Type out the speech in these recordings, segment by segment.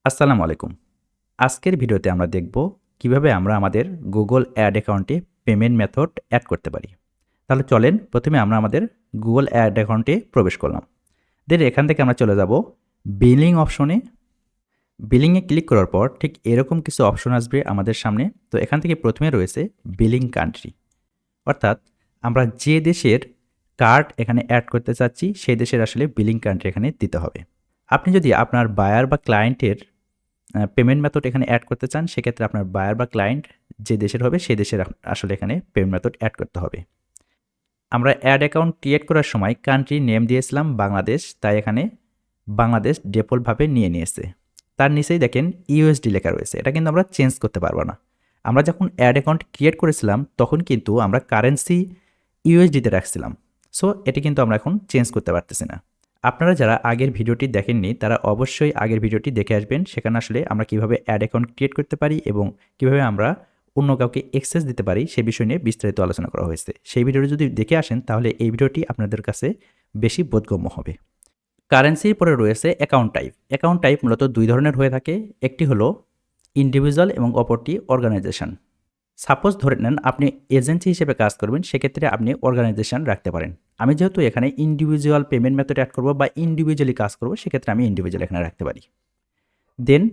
আসসালামু আলাইকুম। আজকের ভিডিওতে আমরা দেখব কিভাবে আমরা আমাদের Google অ্যাড অ্যাকাউন্টে পেমেন্ট মেথড অ্যাড করতে পারি। তাহলে চলেন প্রথমে আমরা আমাদের Google অ্যাড অ্যাকাউন্টে প্রবেশ করলাম। দেন এখান থেকে আমরা চলে যাব বিলিং অপশনে। বিলিং এ ক্লিক করার পর ঠিক এরকম কিছু অপশন আসবে আমাদের সামনে। তো এখান থেকে প্রথমে রয়েছে বিলিং কান্ট্রি। অর্থাৎ আমরা যে দেশের কার্ড এখানে অ্যাড করতে চাচ্ছি সেই দেশের আসলে বিলিং কান্ট্রি এখানে দিতে হবে। আপনি যদি আপনার বায়ার বা ক্লায়েন্টের পেমেন্ট মেথড এখানে অ্যাড করতে চান, সেক্ষেত্রে আপনার বায়ার বা ক্লায়েন্ট যে দেশের হবে সেই দেশের আসলে এখানে পেমেন্ট মেথড অ্যাড করতে হবে। আমরা অ্যাড অ্যাকাউন্ট ক্রিয়েট করার সময় কান্ট্রি নেম দিয়েছিলাম বাংলাদেশ, তাই এখানে বাংলাদেশ ডিফল্টভাবে নিয়ে নিয়েছে। তার নিচেই দেখেন ইউএসডি লেখা রয়েছে, এটা কিন্তু আমরা চেঞ্জ করতে পারবো না। আমরা যখন অ্যাড অ্যাকাউন্ট ক্রিয়েট করেছিলাম তখন কিন্তু আমরা কারেন্সি ইউএসডিতে রাখছিলাম। সো এটি কিন্তু আমরা এখন চেঞ্জ করতে পারতেছি না। আপনারা যারা আগের ভিডিওটি দেখেননি তারা অবশ্যই আগের ভিডিওটি দেখে আসবেন। সেখানে আসলে আমরা কিভাবে অ্যাড অ্যাকাউন্ট ক্রিয়েট করতে পারি এবং কিভাবে আমরা অন্য কাউকে অ্যাক্সেস দিতে পারি সে বিষয় নিয়ে বিস্তারিত আলোচনা করা হয়েছে। সেই ভিডিওটি যদি দেখে আসেন তাহলে এই ভিডিওটি আপনাদের কাছে বেশি বোধগম্য হবে। কারেন্সির পরে রয়েছে অ্যাকাউন্ট টাইপ। অ্যাকাউন্ট টাইপ মূলত দুই ধরনের হয়ে থাকে। একটি হলো ইন্ডিভিজুয়াল এবং অপরটি অর্গানাইজেশন। সাপোজ ধরে নেন আপনি এজেন্সি হিসেবে কাজ করবেন, সেক্ষেত্রে আপনি অর্গানাইজেশন রাখতে পারেন। আমি যেহেতু এখানে ইন্ডিভিজুয়াল পেমেন্ট মেথড অ্যাড করব বা ইন্ডিভিজুয়ালি কাজ করব, সেক্ষেত্রে আমি ইন্ডিভিজুয়াল এখানে রাখতে পারি। দেন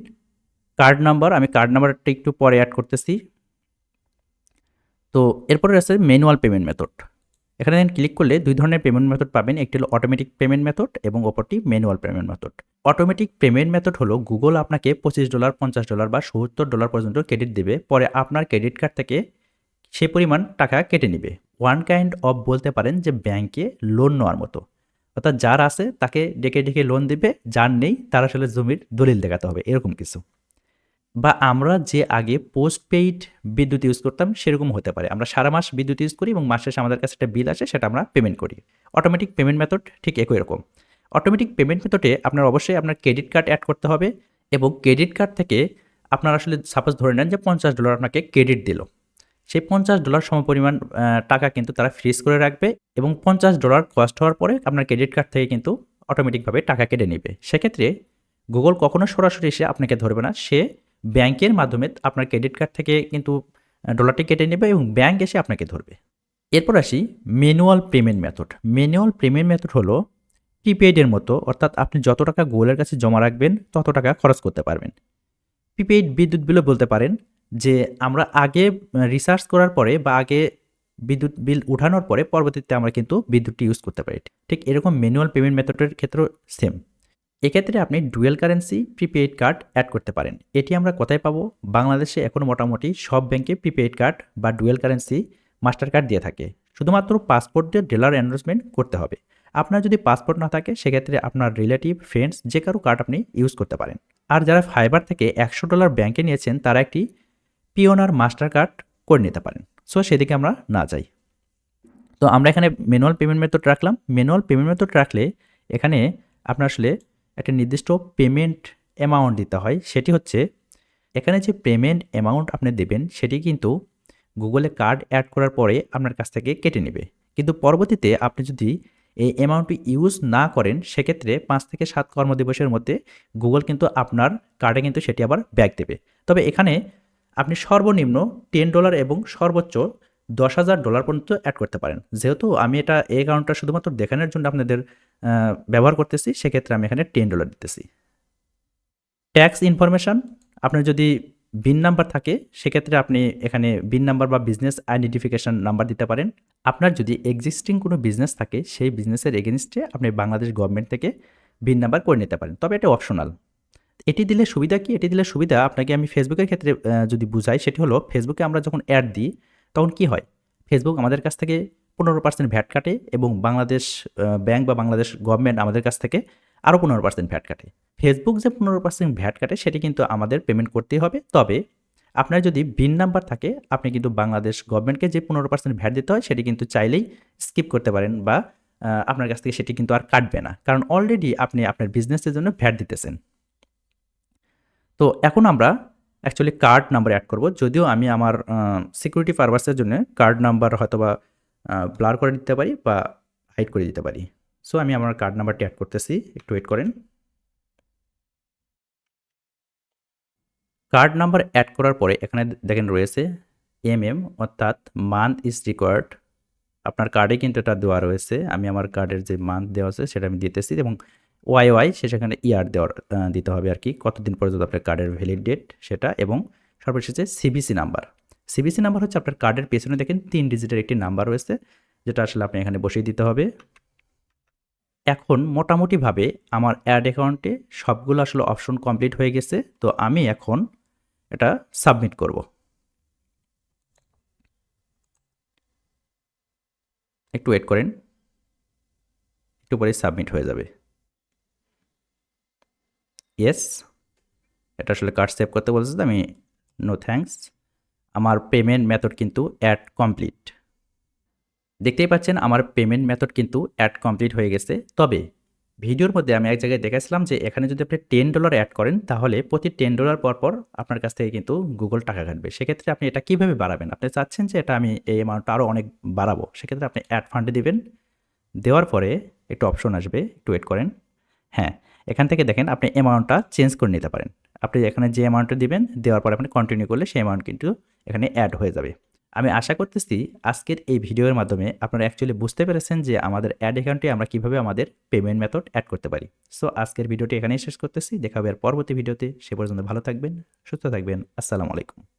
কার্ড নাম্বার, আমি কার্ড নাম্বারটা একটু পরে অ্যাড করতেছি। তো এরপরে আছে ম্যানুয়াল পেমেন্ট মেথড। এখানে ক্লিক করলে দুই ধরনের পেমেন্ট মেথড পাবেন, একটি হলো অটোমেটিক পেমেন্ট মেথড এবং অপরটি manual payment method. Automatic payment method হলো গুগল আপনাকে $25, $50 বা $70 পর্যন্ত ক্রেডিট দেবে, পরে আপনার ক্রেডিট কার্ড থেকে সে পরিমাণ টাকা কেটে নিবে। ওয়ান কাইন্ড অফ বলতে পারেন যে ব্যাংকে লোন নেওয়ার মতো। অর্থাৎ যার আছে তাকে ডেকে ডেকে লোন দিবে, যার নেই তার আসলে জমির দলিল দেখাতে হবে, এরকম কিছু। বা আমরা যে আগে পোস্টপেইড বিদ্যুৎ ইউজ করতাম সেরকম হতে পারে। আমরা সারা মাস বিদ্যুৎ ইউজ করি এবং মাস শেষে আমাদের কাছে একটা বিল আসে, সেটা আমরা পেমেন্ট করি। অটোমেটিক পেমেন্ট মেথড ঠিক একই রকম। অটোমেটিক পেমেন্ট মেথডে আপনার অবশ্যই আপনার ক্রেডিট কার্ড অ্যাড করতে হবে এবং ক্রেডিট কার্ড থেকে আপনার আসলে সাপোজ ধরে নেন যে $50 আপনাকে ক্রেডিট দিল। সেই $50 সমপরিমাণ টাকা কিন্তু তারা ফ্রিজ করে রাখবে এবং $50 কস্ট হওয়ার পরে আপনার ক্রেডিট কার্ড থেকে কিন্তু অটোমেটিকভাবে টাকা কেটে নেবে। সেক্ষেত্রে গুগল কখনো সরাসরি এসে আপনাকে ধরবে না। সে ব্যাংকের মাধ্যমে আপনার ক্রেডিট কার্ড থেকে কিন্তু ডলারটি কেটে নেবে এবং ব্যাংক এসে আপনাকে ধরবে। এরপর আসি manual payment method. Manual payment method হলো প্রিপেইডের মতো, অর্থাৎ আপনি যত টাকা গুগলের কাছে জমা রাখবেন তত টাকা খরচ করতে পারবেন। প্রিপেইড বিদ্যুৎ বিলও বলতে পারেন, যে আমরা আগে রিসার্চ করার পরে বা আগে বিদ্যুৎ বিল উঠানোর পরে পরবর্তীতে আমরা কিন্তু বিদ্যুৎটি ইউজ করতে পারি। ঠিক এরকম ম্যানুয়াল পেমেন্ট মেথডের ক্ষেত্রেও সেম। এক্ষেত্রে আপনি dual currency prepaid card add করতে পারেন। এটি আমরা কোথায় পাবো? বাংলাদেশে এখন মোটামুটি সব ব্যাংকে প্রিপেইড কার্ড বা ডুয়েল কারেন্সি মাস্টার কার্ড দিয়ে থাকে। শুধুমাত্র পাসপোর্ট দিয়ে ডিলার এনরোলমেন্ট করতে হবে। আপনার যদি পাসপোর্ট না থাকে সেক্ষেত্রে আপনার রিলেটিভ, ফ্রেন্ডস যে কারো কার্ড আপনি ইউজ করতে পারেন। আর যারা ফাইবার থেকে $100 ব্যাংকে নিয়েছেন তারা একটি পিওনার মাস্টার কার্ড করে নিতে পারেন। সো সেদিকে আমরা না যাই। তো আমরা এখানে ম্যানুয়াল পেমেন্ট মেথড রাখলাম। ম্যানুয়াল পেমেন্ট মেথড রাখলে এখানে আপনার আসলে একটা নির্দিষ্ট পেমেন্ট অ্যামাউন্ট দিতে হয়। সেটি হচ্ছে এখানে যে পেমেন্ট অ্যামাউন্ট আপনি দেবেন সেটি কিন্তু গুগলে কার্ড অ্যাড করার পরে আপনার কাছ থেকে কেটে নেবে। কিন্তু পরবর্তীতে আপনি যদি এই অ্যামাউন্টটি ইউজ না করেন সেক্ষেত্রে 5 থেকে 7 কর্মদিবসের মধ্যে গুগল কিন্তু আপনার কার্ডে কিন্তু সেটি আবার ব্যাক দেবে। তবে এখানে আপনি সর্বনিম্ন $10 এবং সর্বোচ্চ $10,000 পর্যন্ত অ্যাড করতে পারেন। যেহেতু আমি এটা এই অ্যাকাউন্টটা শুধুমাত্র দেখানোর জন্য আপনাদের ব্যবহার করতেছি, সেক্ষেত্রে আমি এখানে $10 দিতেছি। ট্যাক্স ইনফরমেশন, আপনার যদি বিন নাম্বার থাকে সেক্ষেত্রে আপনি এখানে বিন নাম্বার বা বিজনেস আইডেন্টিফিকেশন নাম্বার দিতে পারেন। আপনার যদি এক্সিস্টিং কোনো বিজনেস থাকে সেই বিজনেসের এগেনস্টে আপনি বাংলাদেশ গভর্নমেন্ট থেকে বিন নাম্বার করে নিতে পারেন, তবে এটা অপশনাল। এটি দিলে সুবিধা কি? এটি দিলে সুবিধা আপনাকে আমি ফেসবুকের ক্ষেত্রে যদি বুঝাই, সেটি হলো ফেসবুকে আমরা যখন অ্যাড দিই তখন কি হয়? ফেসবুক আমাদের কাছ থেকে 15% ভ্যাট কাটে এবং বাংলাদেশ ব্যাংক বা বাংলাদেশ গভর্নমেন্ট আমাদের কাছ থেকে আরও 15% ভ্যাট কাটে। ফেসবুক যে 15% ভ্যাট কাটে সেটি কিন্তু আমাদের পেমেন্ট করতেই হবে। তবে আপনার যদি বিন নাম্বার থাকে আপনি কিন্তু বাংলাদেশ গভর্নমেন্টকে যে 15% ভ্যাট দিতে হয় সেটি কিন্তু চাইলেই স্কিপ করতে পারেন বা আপনার কাছ থেকে সেটি কিন্তু আর কাটবে না। কারণ অলরেডি আপনি আপনার বিজনেসের জন্য ভ্যাট দিতেছেন। তো এখন আমরা অ্যাকচুয়ালি কার্ড নাম্বার অ্যাড করব। যদিও আমি আমার সিকিউরিটি পারপাসের জন্য কার্ড নাম্বার হয়তোবা ব্লার করে দিতে পারি বা হাইড করে দিতে পারি। সো আমি আমার কার্ড নাম্বারটি অ্যাড করতেছি। একটু ওয়েট করেন। কার্ড নাম্বার অ্যাড করার পরে এখানে দেখেন রয়েছে অর্থাৎ মান্থ ইজ রিকোয়ার্ড। আপনার কার্ডে কিন্তু এটা দেওয়া রয়েছে। আমি আমার কার্ডের যে মান্থ দেওয়া আছে সেটা আমি দিতেছি এবং ওয়াই সেখানে ইয়ার দিতে হবে আর কি, কতদিন পর্যন্ত আপনার কার্ডের ভ্যালিড ডেট সেটা, এবং সর্বশেষে সিবিসি নাম্বার। সিবিসি নাম্বার হচ্ছে আপনার কার্ডের পেছনে দেখেন 3 ডিজিটের একটি নাম্বার রয়েছে, যেটা আসলে আপনি এখানে বসিয়ে দিতে হবে। এখন মোটামুটিভাবে আমার অ্যাড অ্যাকাউন্টে সবগুলো আসলে অপশন কমপ্লিট হয়ে গেছে। তো আমি এখন এটা সাবমিট করব। একটু ওয়েট করেন, একটু পরে সাবমিট হয়ে যাবে। ইয়েস, এটা আসলে কার্ড সেভ করতে বলছে, তো আমি নো থ্যাঙ্কস। আমার পেমেন্ট মেথড কিন্তু অ্যাড কমপ্লিট। দেখতেই পাচ্ছেন আমার পেমেন্ট মেথড কিন্তু অ্যাড কমপ্লিট হয়ে গেছে। তবে ভিডিওর মধ্যে আমি এক জায়গায় দেখাচ্ছিলাম যে এখানে যদি আপনি $10 অ্যাড করেন তাহলে প্রতি $10 পর আপনার কাছ থেকে কিন্তু গুগল টাকা কাটবে। সেক্ষেত্রে আপনি এটা কীভাবে বাড়াবেন? আপনি চাচ্ছেন যে এটা আমি এই অ্যামাউন্টটা আরও অনেক বাড়াবো, সেক্ষেত্রে আপনি অ্যাড ফান্ডে দিবেন। দেওয়ার পরে একটু অপশন আসবে, একটু ওয়েট করেন। হ্যাঁ, এখান থেকে দেখেন আপনি অ্যামাউন্টটা চেঞ্জ করে নিতে পারেন। আপনি এখানে যে অ্যামাউন্টটা দিবেন, দেওয়ার পরে আপনি কন্টিনিউ করলে সেই অ্যামাউন্ট কিন্তু এখানে অ্যাড হয়ে যাবে। আমি আশা করতেছি আজকের এই ভিডিওর মাধ্যমে আপনারা অ্যাকচুয়ালি বুঝতে পেরেছেন যে আমাদের অ্যাড অ্যাকাউন্টে আমরা কীভাবে আমাদের পেমেন্ট মেথড অ্যাড করতে পারি। সো আজকের ভিডিওটি এখানেই শেষ করতেছি। দেখা হবে আর পরবর্তী ভিডিওতে। সে পর্যন্ত ভালো থাকবেন, সুস্থ থাকবেন। আসসালামু আলাইকুম।